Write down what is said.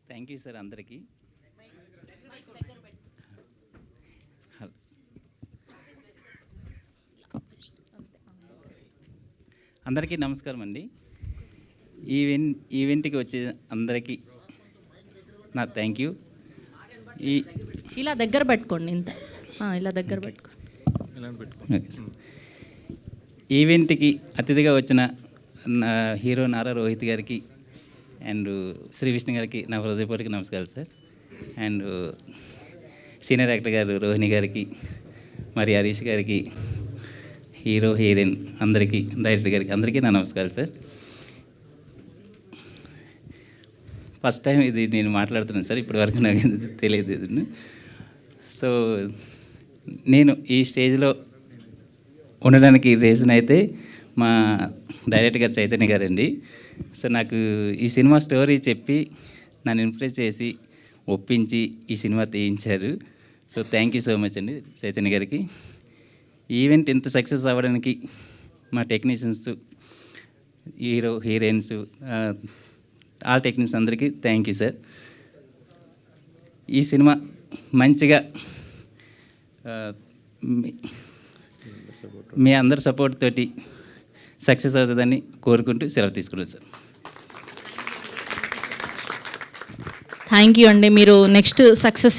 Thank you sir అందరికీ. అందరికీ నమస్కారం అండి. ఈవెంట్కి వచ్చే అందరికీ నా థ్యాంక్ యూ. ఇలా దగ్గర పెట్టుకోండి, ఇంత ఇలా దగ్గర పెట్టుకోండి. ఈవెంట్కి అతిథిగా వచ్చిన హీరో నారా రోహిత్ గారికి అండ్ శ్రీ విష్ణు గారికి నా హృదయపూర్వక నమస్కారాలు సార్. అండ్ సీనియర్ యాక్టర్ గారు రోహిణి గారికి, మరి హరీష్ గారికి, హీరో హీరోయిన్ అందరికీ, డైరెక్టర్ గారికి అందరికీ నా నమస్కారాలు సార్. ఫస్ట్ టైం ఇది నేను మాట్లాడుతున్నాను సార్, ఇప్పటివరకు నాకు తెలియదు. సో నేను ఈ స్టేజ్లో ఉండడానికి రీజన్ అయితే మా డైరెక్టర్ గారు చైతన్య గారండి. సో నాకు ఈ సినిమా స్టోరీ చెప్పి నన్ను ఇంప్రెస్ చేసి ఒప్పించి ఈ సినిమా తీయించారు. So thank you so much అండి చైతన్య గారికి. ఈవెంట్ ఇంత సక్సెస్ అవ్వడానికి మా technicians, hero heroines, all technicians అందరికీ థ్యాంక్ యూ సార్. ఈ సినిమా మంచిగా మీ అందరి సపోర్ట్ తోటి సక్సెస్ అవుతుందని కోరుకుంటూ సెలవు తీసుకున్నాను సార్. థ్యాంక్ యూ అండి. మీరు నెక్స్ట్ సక్సెస్